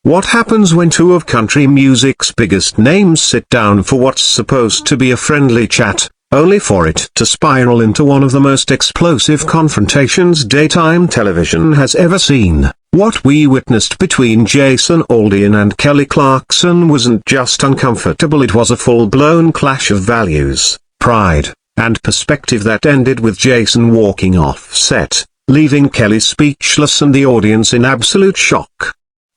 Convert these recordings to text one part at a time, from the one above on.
What happens when two of country music's biggest names sit down for what's supposed to be a friendly chat, only for it to spiral into one of the most explosive confrontations daytime television has ever seen? What we witnessed between Jason Aldean and Kelly Clarkson wasn't just uncomfortable, it was a full-blown clash of values, pride, and perspective that ended with Jason walking off set, leaving Kelly speechless and the audience in absolute shock.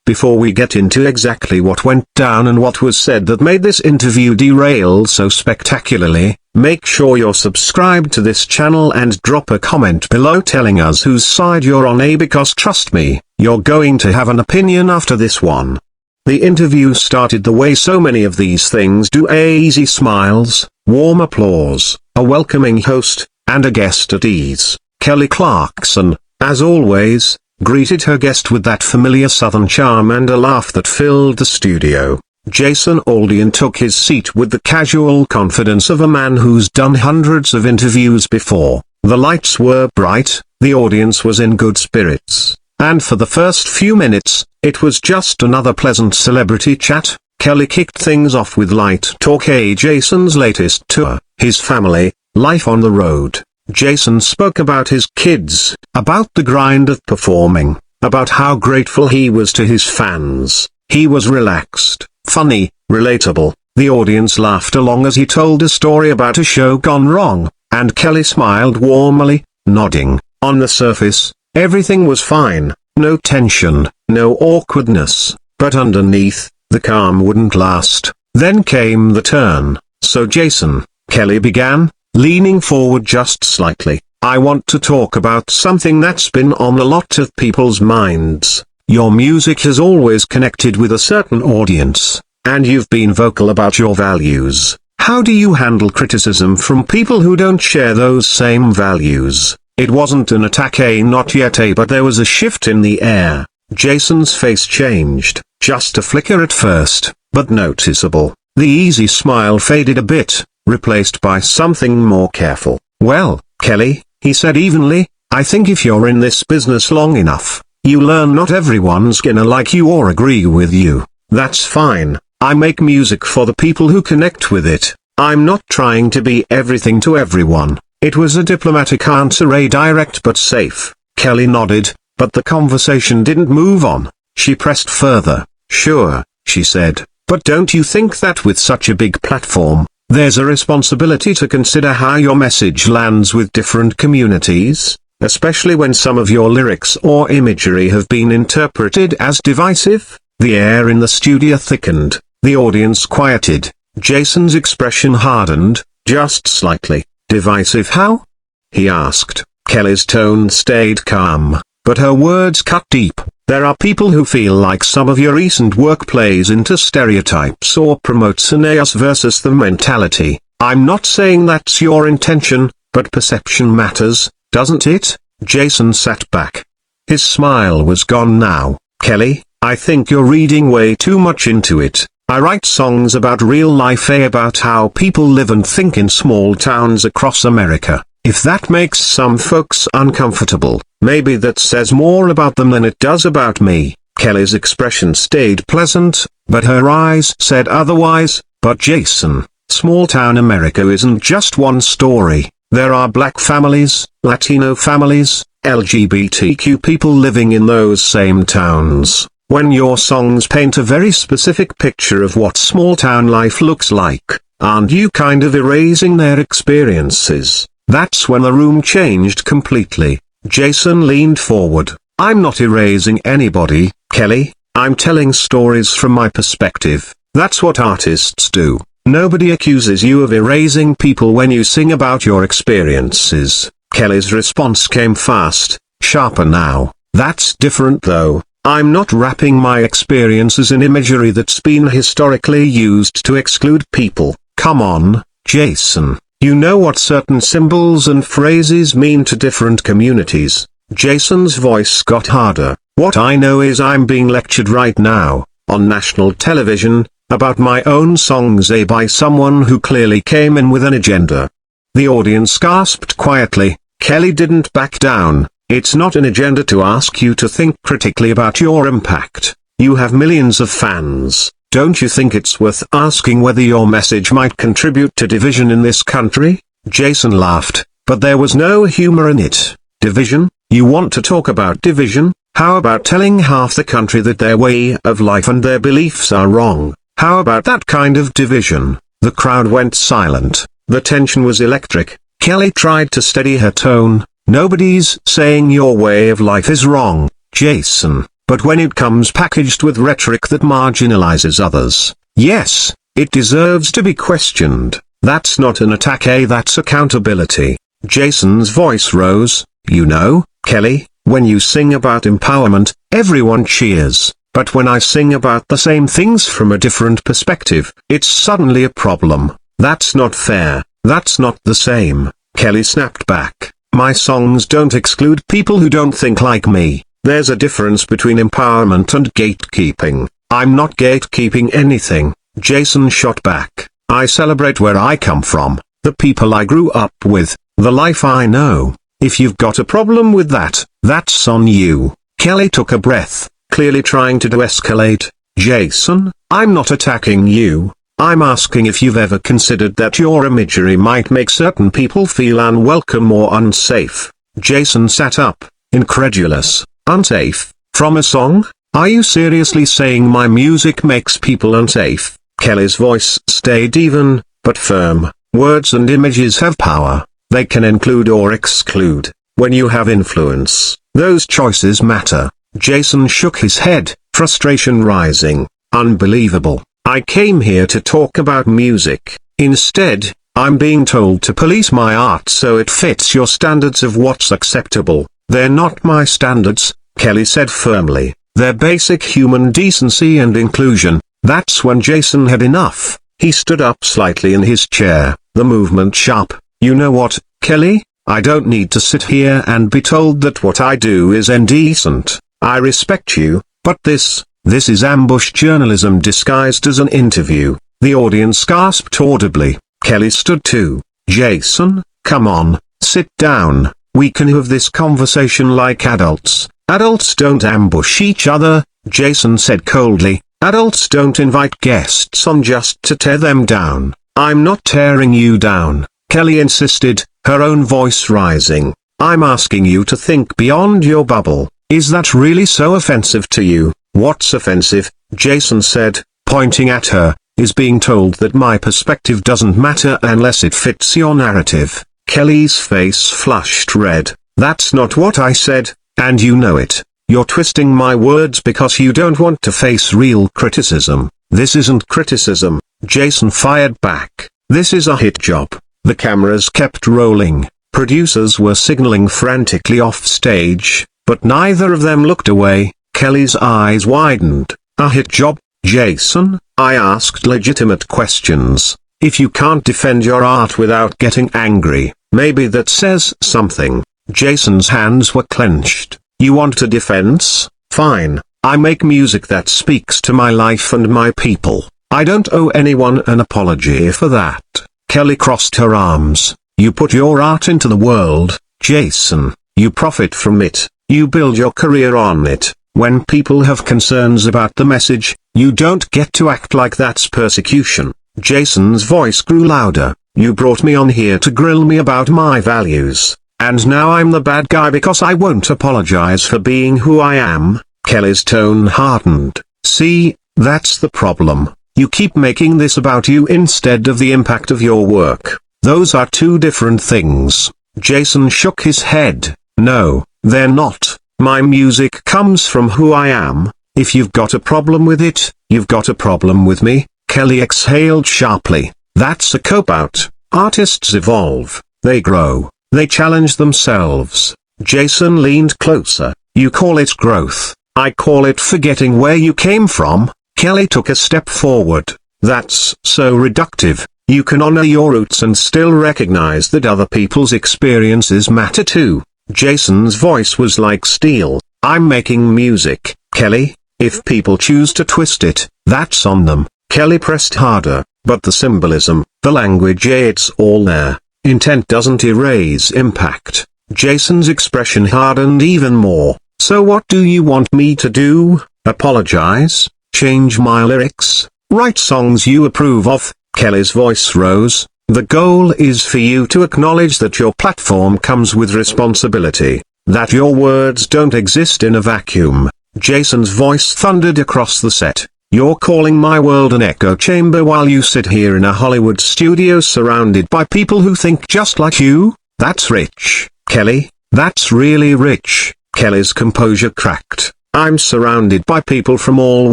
Before we get into exactly what went down and what was said that made this interview derail so spectacularly, make sure you're subscribed to this channel and drop a comment below telling us whose side you're on, because trust me, you're going to have an opinion after this one. The interview started the way so many of these things do: easy smiles, warm applause, a welcoming host, and a guest at ease. Kelly Clarkson, as always, greeted her guest with that familiar southern charm and a laugh that filled the studio. Jason Aldean took his seat with the casual confidence of a man who's done hundreds of interviews before. The lights were bright, the audience was in good spirits, and for the first few minutes, it was just another pleasant celebrity chat. Kelly kicked things off with light talk: Jason's latest tour, his family, life on the road. Jason spoke about his kids, about the grind of performing, about how grateful he was to his fans. He was relaxed, funny, relatable. The audience laughed along as he told a story about a show gone wrong, and Kelly smiled warmly, nodding. On the surface, everything was fine, no tension, no awkwardness, but underneath, the calm wouldn't last. Then came the turn. "So Jason," Kelly began, leaning forward just slightly, "I want to talk about something that's been on a lot of people's minds. Your music has always connected with a certain audience, and you've been vocal about your values. How do you handle criticism from people who don't share those same values?" It wasn't an attack, not yet, but there was a shift in the air. Jason's face changed, just a flicker at first, but noticeable. The easy smile faded a bit, replaced by something more careful. "Well, Kelly," he said evenly, "I think if you're in this business long enough, you learn not everyone's gonna like you or agree with you. That's fine. I make music for the people who connect with it. I'm not trying to be everything to everyone." It was a diplomatic answer, direct but safe. Kelly nodded, but the conversation didn't move on. She pressed further. "Sure," she said, "but don't you think that with such a big platform, there's a responsibility to consider how your message lands with different communities, especially when some of your lyrics or imagery have been interpreted as divisive?" The air in the studio thickened, the audience quieted. Jason's expression hardened, just slightly. "Divisive how?" he asked. Kelly's tone stayed calm, but her words cut deep. "There are people who feel like some of your recent work plays into stereotypes or promotes an us versus them mentality. I'm not saying that's your intention, but perception matters, doesn't it?" Jason sat back. His smile was gone now. "Kelly, I think you're reading way too much into it. I write songs about real life, about how people live and think in small towns across America. If that makes some folks uncomfortable, maybe that says more about them than it does about me." Kelly's expression stayed pleasant, but her eyes said otherwise. "But Jason, small-town America isn't just one story. There are black families, Latino families, LGBTQ people living in those same towns. When your songs paint a very specific picture of what small-town life looks like, aren't you kind of erasing their experiences?" That's when the room changed completely. Jason leaned forward. "I'm not erasing anybody, Kelly. I'm telling stories from my perspective. That's what artists do. Nobody accuses you of erasing people when you sing about your experiences." Kelly's response came fast, sharper now. "That's different though. I'm not wrapping my experiences in imagery that's been historically used to exclude people." "Come on, Jason. You know what certain symbols and phrases mean to different communities." Jason's voice got harder. "What I know is I'm being lectured right now, on national television, about my own songs by someone who clearly came in with an agenda." The audience gasped quietly. Kelly didn't back down. "It's not an agenda to ask you to think critically about your impact. You have millions of fans. Don't you think it's worth asking whether your message might contribute to division in this country? Jason laughed, but there was no humor in it. Division? You want to talk about division? How about telling half the country that their way of life and their beliefs are wrong? How about that kind of division? The crowd went silent. The tension was electric. Kelly tried to steady her tone. Nobody's saying your way of life is wrong, Jason, but when it comes packaged with rhetoric that marginalizes others, yes, it deserves to be questioned. That's not an attack, that's accountability. Jason's voice rose. You know, Kelly, when you sing about empowerment, everyone cheers, but when I sing about the same things from a different perspective, it's suddenly a problem. That's not fair. That's not the same. Kelly snapped back. My songs don't exclude people who don't think like me. There's a difference between empowerment and gatekeeping. I'm not gatekeeping anything. Jason shot back. I celebrate where I come from, the people I grew up with, the life I know. If you've got a problem with that, that's on you. Kelly took a breath, clearly trying to de-escalate. Jason, I'm not attacking you. I'm asking if you've ever considered that your imagery might make certain people feel unwelcome or unsafe. Jason sat up, incredulous. Unsafe? From a song? Are you seriously saying my music makes people unsafe? Kelly's voice stayed even, but firm. Words and images have power. They can include or exclude. When you have influence, those choices matter. Jason shook his head, frustration rising. Unbelievable. I came here to talk about music. Instead, I'm being told to police my art so it fits your standards of what's acceptable. They're not my standards, Kelly said firmly. They're basic human decency and inclusion. That's when Jason had enough. He stood up slightly in his chair, the movement sharp. You know what, Kelly? I don't need to sit here and be told that what I do is indecent. I respect you, but this is ambush journalism disguised as an interview. The audience gasped audibly. Kelly stood too. Jason, come on, sit down. We can have this conversation like adults. Adults don't ambush each other, Jason said coldly. Adults don't invite guests on just to tear them down. I'm not tearing you down, Kelly insisted, her own voice rising. I'm asking you to think beyond your bubble. Is that really so offensive to you? What's offensive, Jason said, pointing at her, is being told that my perspective doesn't matter unless it fits your narrative. Kelly's face flushed red. That's not what I said, and you know it. You're twisting my words because you don't want to face real criticism. This isn't criticism, Jason fired back. This is a hit job. The cameras kept rolling. Producers were signaling frantically off stage, but neither of them looked away. Kelly's eyes widened. A hit job, Jason? I asked legitimate questions. If you can't defend your art without getting angry, maybe that says something. Jason's hands were clenched. You want a defense? Fine. I make music that speaks to my life and my people. I don't owe anyone an apology for that. Kelly crossed her arms. You put your art into the world, Jason. You profit from it. You build your career on it. When people have concerns about the message, you don't get to act like that's persecution. Jason's voice grew louder. You brought me on here to grill me about my values. And now I'm the bad guy because I won't apologize for being who I am. Kelly's tone hardened. See, that's the problem. You keep making this about you instead of the impact of your work. Those are two different things. Jason shook his head. No, they're not. My music comes from who I am. If you've got a problem with it, you've got a problem with me. Kelly exhaled sharply. That's a cop-out. Artists evolve. They grow. They challenge themselves. Jason leaned closer. You call it growth. I call it forgetting where you came from. Kelly took a step forward. That's so reductive. You can honor your roots and still recognize that other people's experiences matter too. Jason's voice was like steel. I'm making music, Kelly. If people choose to twist it, that's on them. Kelly pressed harder, but the symbolism, the language, it's all there. Intent doesn't erase impact. Jason's expression hardened even more. So what do you want me to do? Apologize, change my lyrics, write songs you approve of. Kelly's voice rose. The goal is for you to acknowledge that your platform comes with responsibility, that your words don't exist in a vacuum. Jason's voice thundered across the set. You're calling my world an echo chamber while you sit here in a Hollywood studio surrounded by people who think just like you? That's rich, Kelly. That's really rich. Kelly's composure cracked. I'm surrounded by people from all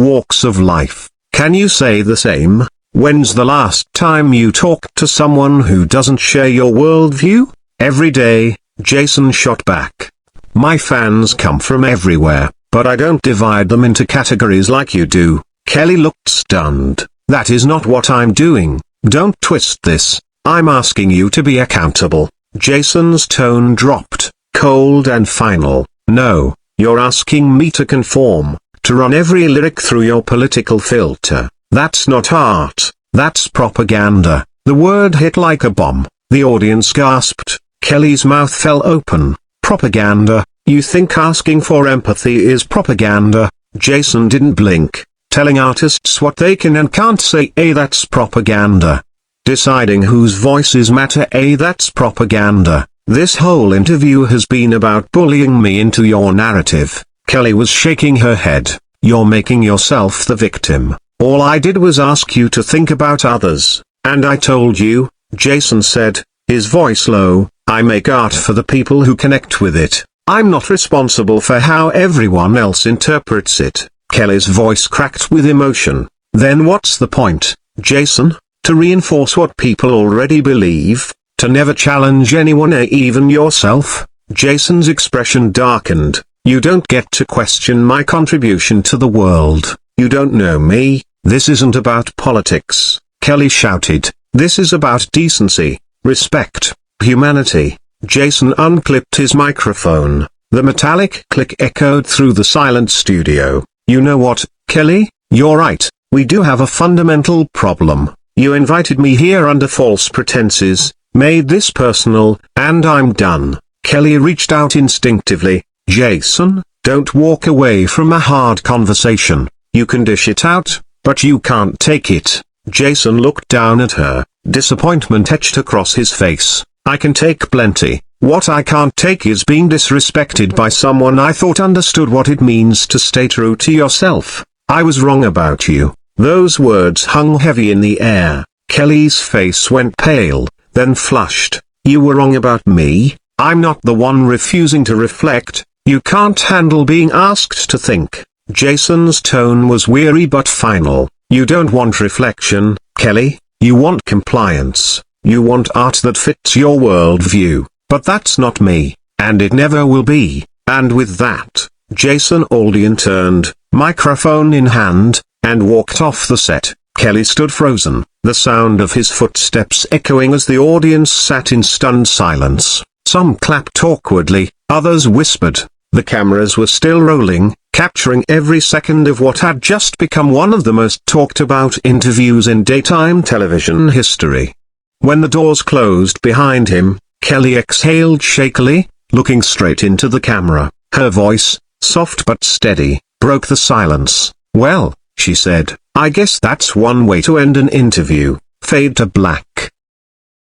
walks of life. Can you say the same? When's the last time you talked to someone who doesn't share your worldview? Every day, Jason shot back. My fans come from everywhere, but I don't divide them into categories like you do. Kelly looked stunned. That is not what I'm doing. Don't twist this. I'm asking you to be accountable. Jason's tone dropped, cold and final. No, you're asking me to conform, to run every lyric through your political filter. That's not art. That's propaganda. The word hit like a bomb. The audience gasped. Kelly's mouth fell open. Propaganda? You think asking for empathy is propaganda? Jason didn't blink. Telling artists what they can and can't say, that's propaganda. Deciding whose voices matter, that's propaganda. This whole interview has been about bullying me into your narrative. Kelly was shaking her head. You're making yourself the victim. All I did was ask you to think about others, and I told you, Jason said, his voice low, I make art for the people who connect with it. I'm not responsible for how everyone else interprets it. Kelly's voice cracked with emotion. Then what's the point, Jason? To reinforce what people already believe? To never challenge anyone, even yourself? Jason's expression darkened. You don't get to question my contribution to the world. You don't know me. This isn't about politics, Kelly shouted. This is about decency, respect, humanity. Jason unclipped his microphone. The metallic click echoed through the silent studio. You know what, Kelly? You're right. We do have a fundamental problem. You invited me here under false pretenses, made this personal, and I'm done. Kelly reached out instinctively. Jason, don't walk away from a hard conversation. You can dish it out, but you can't take it. Jason looked down at her. Disappointment etched across his face. I can take plenty. What I can't take is being disrespected by someone I thought understood what it means to stay true to yourself. I was wrong about you. Those words hung heavy in the air. Kelly's face went pale, then flushed. You were wrong about me. I'm not the one refusing to reflect. You can't handle being asked to think. Jason's tone was weary but final. You don't want reflection, Kelly. You want compliance. You want art that fits your worldview. But that's not me, and it never will be. And with that, Jason Aldean turned, microphone in hand, and walked off the set. Kelly stood frozen, the sound of his footsteps echoing as the audience sat in stunned silence. Some clapped awkwardly, others whispered. The cameras were still rolling, capturing every second of what had just become one of the most talked about interviews in daytime television history. When the doors closed behind him, Kelly exhaled shakily, looking straight into the camera. Her voice, soft but steady, broke the silence. Well, she said, I guess that's one way to end an interview. Fade to black.